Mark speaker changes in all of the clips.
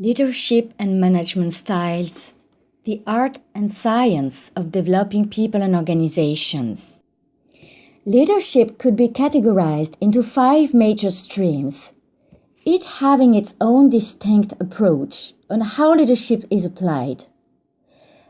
Speaker 1: Leadership and management styles, the art and science of developing people and organizations. Leadership could be categorized into 5 major streams, each having its own distinct approach on how leadership is applied.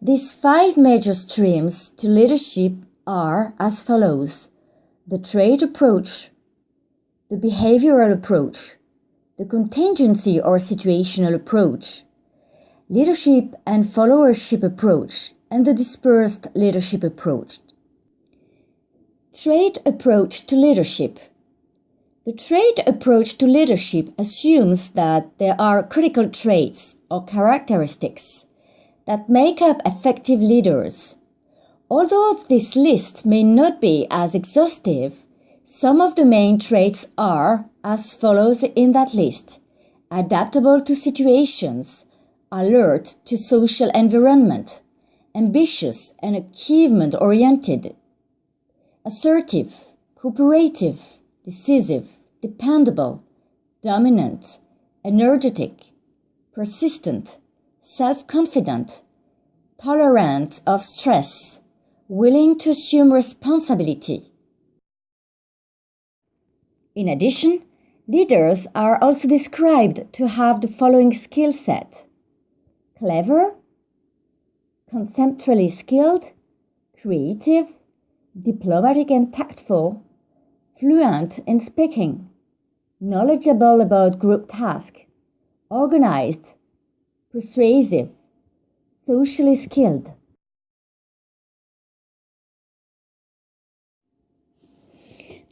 Speaker 1: These 5 major streams to leadership are as follows: the trait approach, the behavioral approach, the contingency or situational approach, leadership and followership approach, and the dispersed leadership approach. Trait approach to leadership. The trait approach to leadership assumes that there are critical traits or characteristics that make up effective leaders. Although this list may not be as exhaustive, some of the main traits are as follows in that list: adaptable to situations, alert to social environment, ambitious and achievement-oriented, assertive, cooperative, decisive, dependable, dominant, energetic, persistent, self-confident, tolerant of stress, willing to assume responsibility. In addition, leaders are also described to have the following skill set: clever, conceptually skilled, creative, diplomatic and tactful, fluent in speaking, knowledgeable about group tasks, organized, persuasive, socially skilled.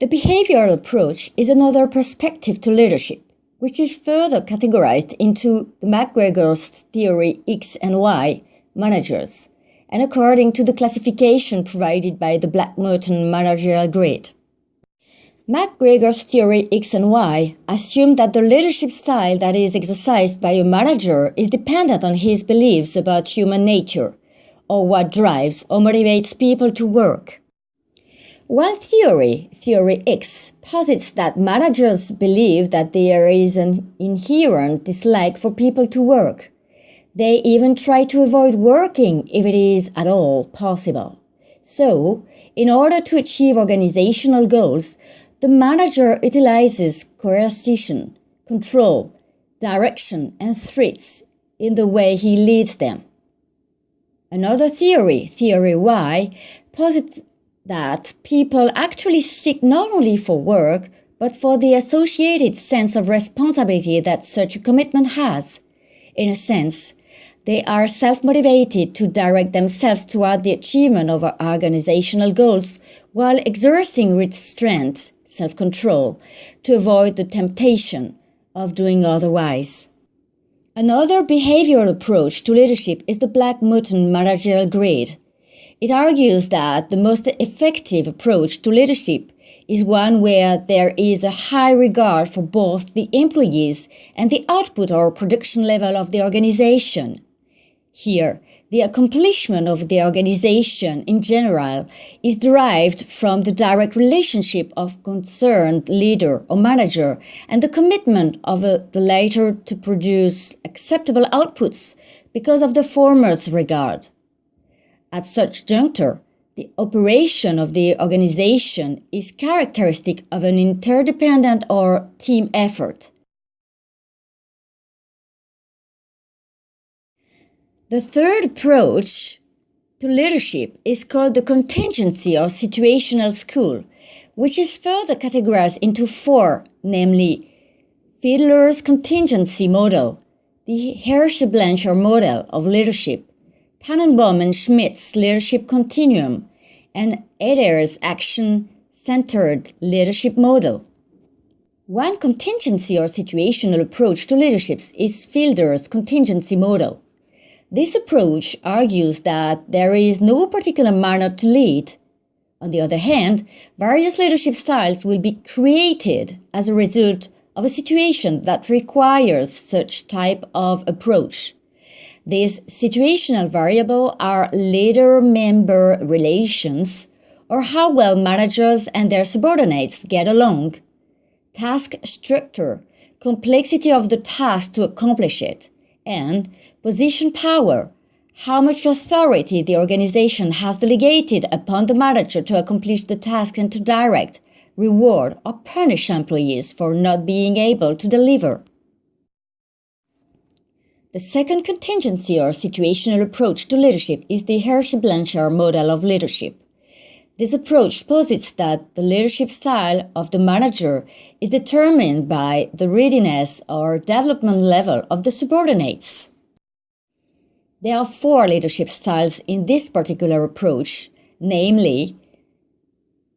Speaker 1: The behavioral approach is another perspective to leadership, which is further categorized into the McGregor's theory X and Y, managers, and according to the classification provided by the Blake Mouton managerial grid. McGregor's theory X and Y assumed that the leadership style that is exercised by a manager is dependent on his beliefs about human nature, or what drives or motivates people to work. One theory, theory X, posits that managers believe that there is an inherent dislike for people to work. They even try to avoid working if it is at all possible. So, in order to achieve organizational goals, the manager utilizes coercion, control, direction, and threats in the way he leads them. Another theory, theory Y, posits that people actually seek not only for work, but for the associated sense of responsibility that such a commitment has. In a sense, they are self-motivated to direct themselves toward the achievement of organizational goals while exerting restraint, self-control, to avoid the temptation of doing otherwise. Another behavioral approach to leadership is the Blake Mouton managerial grid. It argues that the most effective approach to leadership is one where there is a high regard for both the employees and the output or production level of the organization. Here, the accomplishment of the organization in general is derived from the direct relationship of concerned leader or manager and the commitment of the latter to produce acceptable outputs because of the former's regard. At such juncture, the operation of the organization is characteristic of an interdependent or team effort. The third approach to leadership is called the contingency or situational school, which is further categorized into 4, namely Fiedler's contingency model, the Hershey-Blanchard model of leadership, Tannenbaum and Schmidt's leadership continuum, and Adair's action-centered leadership model. One contingency or situational approach to leadership is Fiedler's contingency model. This approach argues that there is no particular manner to lead. On the other hand, various leadership styles will be created as a result of a situation that requires such type of approach. These situational variables are leader-member relations, or how well managers and their subordinates get along, task structure, complexity of the task to accomplish it, and position power, how much authority the organization has delegated upon the manager to accomplish the task and to direct, reward, or punish employees for not being able to deliver. The second contingency or situational approach to leadership is the Hershey-Blanchard model of leadership. This approach posits that the leadership style of the manager is determined by the readiness or development level of the subordinates. There are 4 leadership styles in this particular approach, namely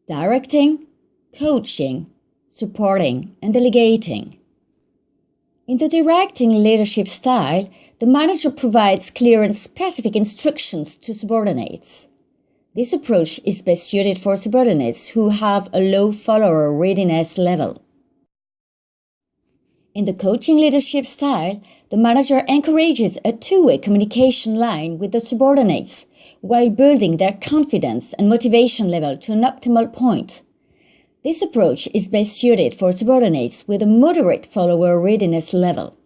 Speaker 1: directing, coaching, supporting, and delegating. In the directing leadership style, the manager provides clear and specific instructions to subordinates. This approach is best suited for subordinates who have a low follower readiness level. In the coaching leadership style, the manager encourages a two-way communication line with the subordinates while building their confidence and motivation level to an optimal point. This approach is best suited for subordinates with a moderate follower readiness level.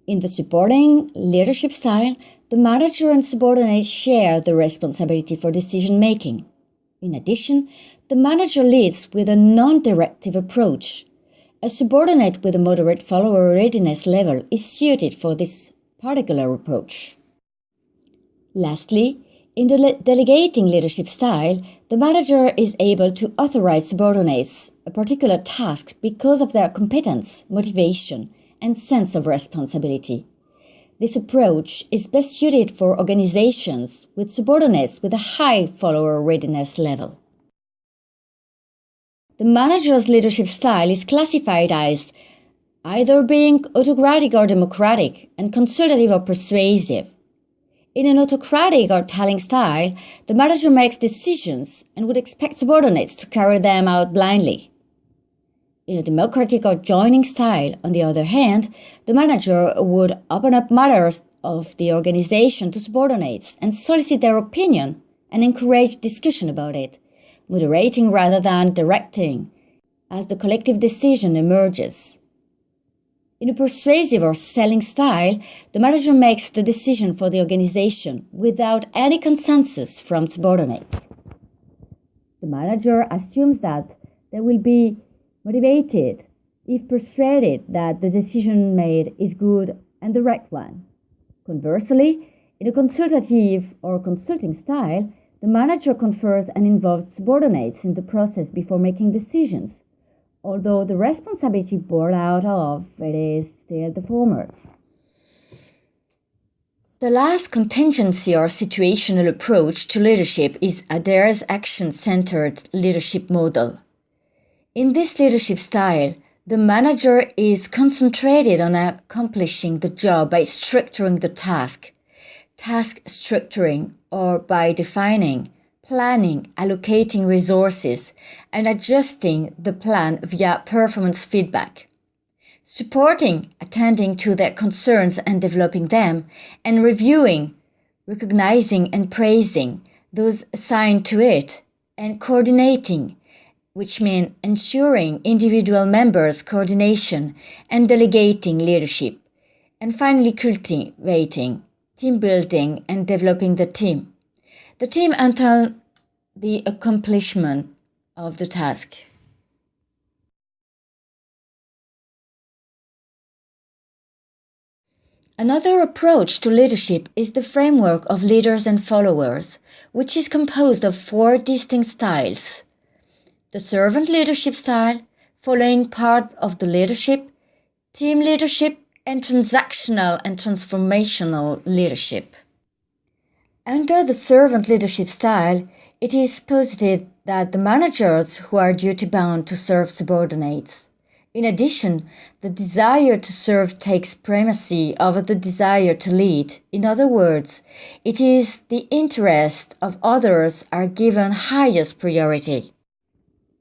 Speaker 1: In the supporting leadership style, the manager and subordinates share the responsibility for decision-making. In addition, the manager leads with a non-directive approach. A subordinate with a moderate follower readiness level is suited for this particular approach. Lastly, in the delegating leadership style, the manager is able to authorize subordinates a particular task because of their competence, motivation, and sense of responsibility. This approach is best suited for organizations with subordinates with a high follower readiness level. The manager's leadership style is classified as either being autocratic or democratic and consultative or persuasive. In an autocratic or telling style, the manager makes decisions and would expect subordinates to carry them out blindly. In a democratic or joining style, on the other hand, the manager would open up matters of the organization to subordinates and solicit their opinion and encourage discussion about it, moderating rather than directing, as the collective decision emerges. In a persuasive or selling style, the manager makes the decision for the organization without any consensus from subordinates. The manager assumes that they will be motivated if persuaded that the decision made is good and the right one. Conversely, in a consultative or consulting style, the manager confers and involves subordinates in the process before making decisions, although the responsibility borne out of it is still the former's. The last contingency or situational approach to leadership is Adair's action-centered leadership model. In this leadership style, the manager is concentrated on accomplishing the job by structuring the task structuring, or by defining, planning, allocating resources, and adjusting the plan via performance feedback. Supporting, attending to their concerns and developing them, and reviewing, recognizing and praising those assigned to it, and coordinating, which means ensuring individual members' coordination and delegating leadership, and finally cultivating, team building and developing the team until the accomplishment of the task. Another approach to leadership is the framework of leaders and followers, which is composed of 4 distinct styles. The servant leadership style, following part of the leadership, team leadership, and transactional and transformational leadership. Under the servant leadership style, it is posited that the managers who are duty-bound to serve subordinates. In addition, the desire to serve takes primacy over the desire to lead. In other words, it is the interests of others are given highest priority.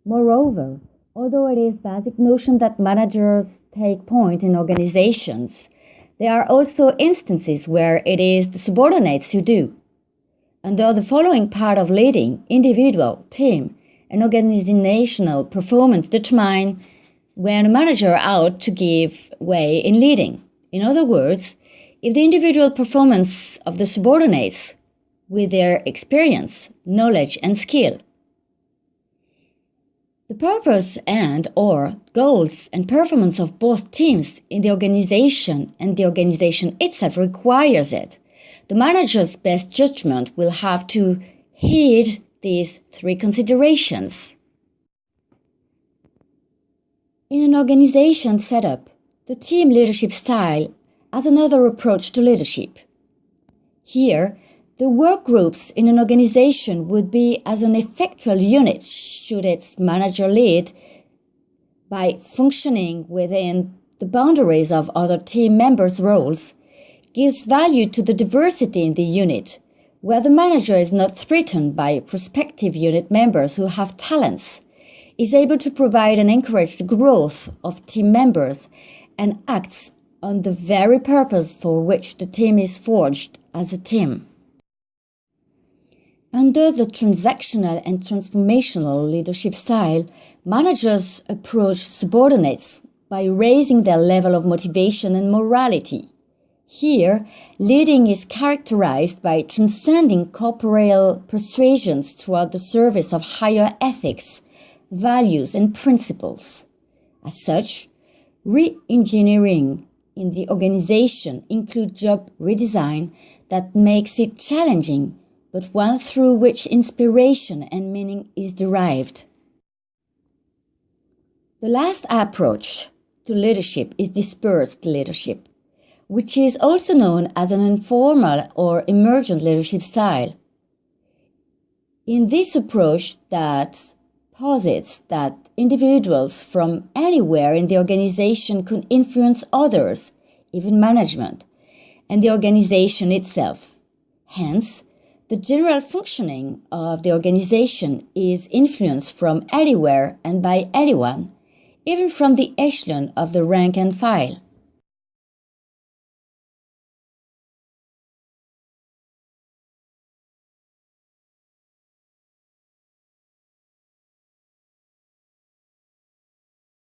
Speaker 1: Moreover, although it is basic notion that managers take point in organizations, there are also instances where it is the subordinates who do. Under the following part of leading, individual, team, and organizational performance determine when a manager ought to give way in leading. In other words, if the individual performance of the subordinates with their experience, knowledge, and skill, the purpose and/or goals and performance of both teams in the organization and the organization itself requires it, the manager's best judgment will have to heed these three considerations. In an organization setup, the team leadership style has another approach to leadership. Here, the work groups in an organization would be as an effectual unit should its manager lead by functioning within the boundaries of other team members' roles, gives value to the diversity in the unit, where the manager is not threatened by prospective unit members who have talents, is able to provide and encourage the growth of team members, and acts on the very purpose for which the team is forged as a team. Under the transactional and transformational leadership style, managers approach subordinates by raising their level of motivation and morality. Here, leading is characterized by transcending corporeal persuasions toward the service of higher ethics, values, and principles. As such, re-engineering in the organization includes job redesign that makes it challenging, but one through which inspiration and meaning is derived. The last approach to leadership is dispersed leadership, which is also known as an informal or emergent leadership style. In this approach that posits that individuals from anywhere in the organization could influence others, even management, and the organization itself. Hence, the general functioning of the organization is influenced from anywhere and by anyone, even from the echelon of the rank and file.